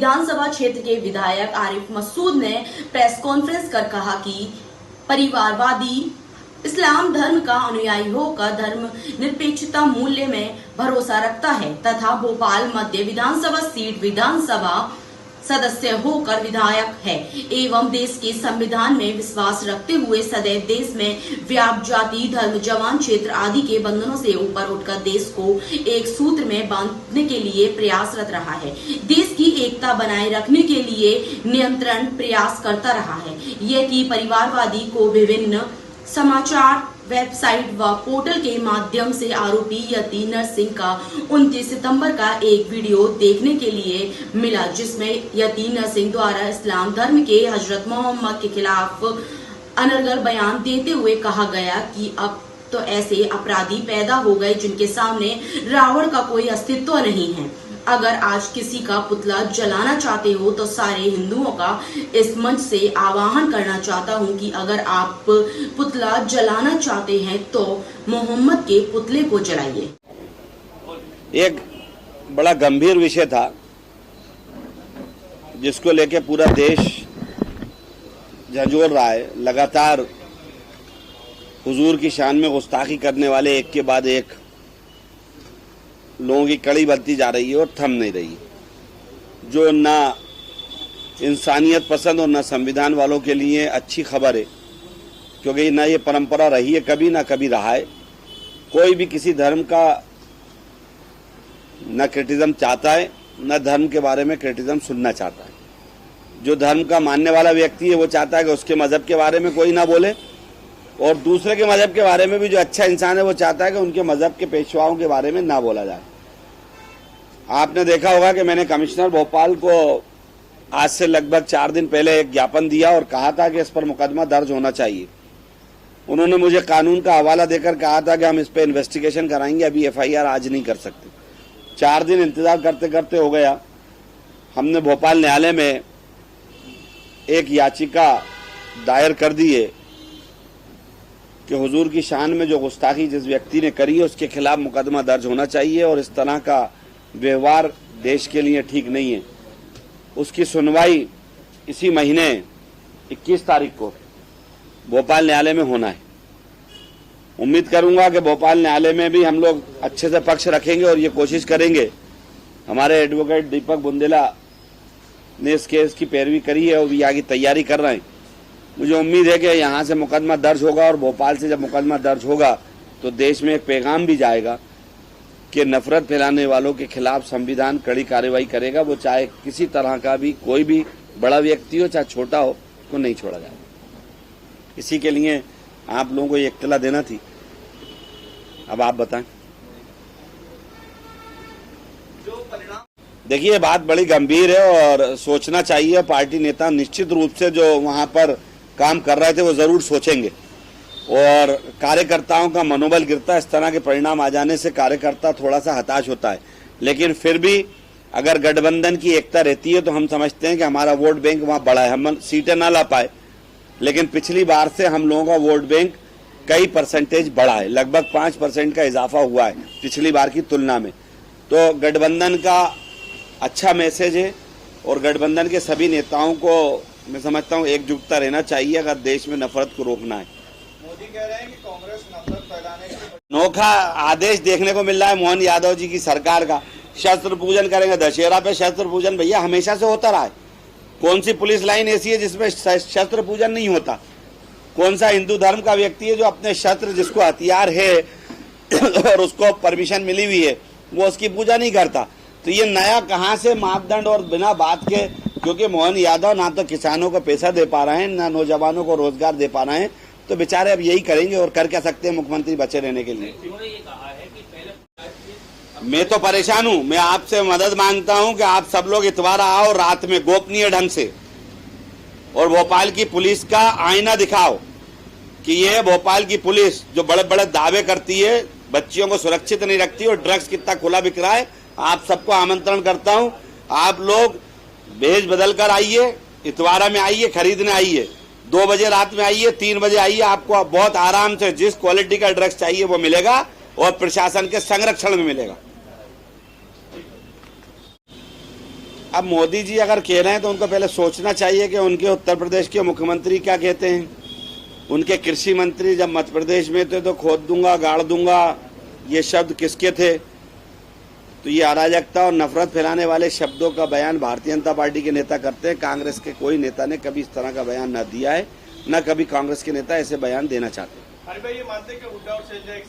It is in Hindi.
विधानसभा क्षेत्र के विधायक आरिफ मसूद ने प्रेस कॉन्फ्रेंस कर कहा कि परिवारवादी इस्लाम धर्म का अनुयायी होकर धर्म निरपेक्षता मूल्य में भरोसा रखता है तथा भोपाल मध्य विधानसभा सीट विधानसभा सदस्य होकर विधायक है एवं देश के संविधान में विश्वास रखते हुए सदैव देश में व्याप्त जाति धर्म जवान क्षेत्र आदि के बंधनों से ऊपर उठकर देश को एक सूत्र में बांधने के लिए प्रयासरत रहा है। देश की एकता बनाए रखने के लिए निरंतर प्रयास करता रहा है। यह कि परिवारवादी को विभिन्न समाचार वेबसाइट व पोर्टल के माध्यम से आरोपी यति नरसिंह का 29 सितंबर का एक वीडियो देखने के लिए मिला, जिसमें यति नरसिंह द्वारा इस्लाम धर्म के हजरत मोहम्मद के खिलाफ अनर्गल बयान देते हुए कहा गया कि अब तो ऐसे अपराधी पैदा हो गए जिनके सामने रावण का कोई अस्तित्व नहीं है। अगर आज किसी का पुतला जलाना चाहते हो तो सारे हिंदुओं का इस मंच से आह्वान करना चाहता हूं कि अगर आप पुतला जलाना चाहते हैं तो मोहम्मद के पुतले को जलाइए। एक बड़ा गंभीर विषय था जिसको लेके पूरा देश झंझोर रहा है। लगातार हुजूर की शान में गुस्ताखी करने वाले एक के बाद एक लोगों की कड़ी बढ़ती जा रही है और थम नहीं रही, जो ना इंसानियत पसंद और ना संविधान वालों के लिए अच्छी खबर है, क्योंकि ना ये परंपरा रही है कभी ना कभी रहा है। कोई भी किसी धर्म का ना क्रिटिज्म चाहता है ना धर्म के बारे में क्रिटिज्म सुनना चाहता है। जो धर्म का मानने वाला व्यक्ति है वो चाहता है कि उसके मजहब के बारे में कोई ना बोले, और दूसरे के मजहब के बारे में भी जो अच्छा इंसान है वो चाहता है कि उनके मजहब के पेशवाओं के बारे में ना बोला जाए। आपने देखा होगा कि मैंने कमिश्नर भोपाल को आज से लगभग 4 दिन पहले एक ज्ञापन दिया और कहा था कि इस पर मुकदमा दर्ज होना चाहिए। उन्होंने मुझे कानून का हवाला देकर कहा था कि हम इस पर इन्वेस्टिगेशन कराएंगे, अभी एफआईआर आज नहीं कर सकते। 4 दिन इंतजार करते करते हो गया। हमने भोपाल न्यायालय में एक याचिका दायर कर दी है कि हुजूर की शान में जो गुस्ताखी जिस व्यक्ति ने करी है उसके खिलाफ मुकदमा दर्ज होना चाहिए और इस तरह का व्यवहार देश के लिए ठीक नहीं है। उसकी सुनवाई इसी महीने 21 तारीख को भोपाल न्यायालय में होना है। उम्मीद करूंगा कि भोपाल न्यायालय में भी हम लोग अच्छे से पक्ष रखेंगे और ये कोशिश करेंगे। हमारे एडवोकेट दीपक बुंदेला ने इस केस की पैरवी करी है और भी आगे तैयारी कर रहे हैं। मुझे उम्मीद है कि यहाँ से मुकदमा दर्ज होगा और भोपाल से जब मुकदमा दर्ज होगा तो देश में एक पैगाम भी जाएगा कि नफरत फैलाने वालों के खिलाफ संविधान कड़ी कार्रवाई करेगा। वो चाहे किसी तरह का भी कोई भी बड़ा व्यक्ति हो चाहे छोटा हो, उसको नहीं छोड़ा जाएगा। इसी के लिए आप लोगों को ये इत्तला देना थी। अब आप बताएं। देखिए, बात बड़ी गंभीर है और सोचना चाहिए। पार्टी नेता निश्चित रूप से जो वहां पर काम कर रहे थे वो जरूर सोचेंगे और कार्यकर्ताओं का मनोबल गिरता है। इस तरह के परिणाम आ जाने से कार्यकर्ता थोड़ा सा हताश होता है, लेकिन फिर भी अगर गठबंधन की एकता रहती है तो हम समझते हैं कि हमारा वोट बैंक वहां बड़ा है। हम सीटें ना ला पाए, लेकिन पिछली बार से हम लोगों का वोट बैंक कई परसेंटेज बढ़ा है, लगभग 5% का इजाफा हुआ है पिछली बार की तुलना में। तो गठबंधन का अच्छा मैसेज है और गठबंधन के सभी नेताओं को मैं समझता हूं एकजुटता रहना चाहिए अगर देश में नफरत को रोकना है। मोदी कह रहे हैं कि कांग्रेस नफरत फैलाने के अनोखा आदेश देखने को मिल रहा है मोहन यादव जी की सरकार का। शस्त्र पूजन करेंगे, दशहरा पे शस्त्र पूजन भैया हमेशा से होता रहा है। कौन सी पुलिस लाइन ऐसी है जिसमें शस्त्र पूजन नहीं होता? कौन सा हिंदू धर्म का व्यक्ति है जो अपने शस्त्र, जिसको हथियार है और उसको परमिशन मिली हुई है, वो उसकी पूजा नहीं करता? तो ये नया कहाँ से मापदंड और बिना बात के, क्योंकि मोहन यादव ना तो किसानों को पैसा दे पा रहे हैं ना नौजवानों को रोजगार दे पा रहे हैं, तो बेचारे अब यही करेंगे और कर क्या सकते हैं मुख्यमंत्री बचे रहने के लिए। मैं तो परेशान हूं। मैं आपसे मदद मांगता हूं कि आप सब लोग इतवार आओ रात में गोपनीय ढंग से और भोपाल की पुलिस का आईना दिखाओ कि ये भोपाल की पुलिस जो बड़े बड़े दावे करती है, बच्चियों को सुरक्षित नहीं रखती और ड्रग्स कितना खुला बिक रहा है। आप सबको आमंत्रण करता हूं, आप लोग भेज बदल कर आइए, इतवारा में आइए, खरीदने आइए, 2 बजे रात में आइए, 3 बजे आइए। आपको बहुत आराम से जिस क्वालिटी का ड्रग्स चाहिए वो मिलेगा और प्रशासन के संरक्षण में मिलेगा। अब मोदी जी अगर कह रहे हैं तो उनको पहले सोचना चाहिए कि उनके उत्तर प्रदेश के मुख्यमंत्री क्या कहते हैं। उनके कृषि मंत्री जब मध्य प्रदेश में थे तो खोद दूंगा, गाड़ दूंगा, ये शब्द किसके थे। तो ये अराजकता और नफरत फैलाने वाले शब्दों का बयान भारतीय जनता पार्टी के नेता करते हैं। कांग्रेस के कोई नेता ने कभी इस तरह का बयान न दिया है, न कभी कांग्रेस के नेता ऐसे बयान देना चाहते हैं। अरे भाई, ये मानते हैं कि हुड्डा और शैलजा एक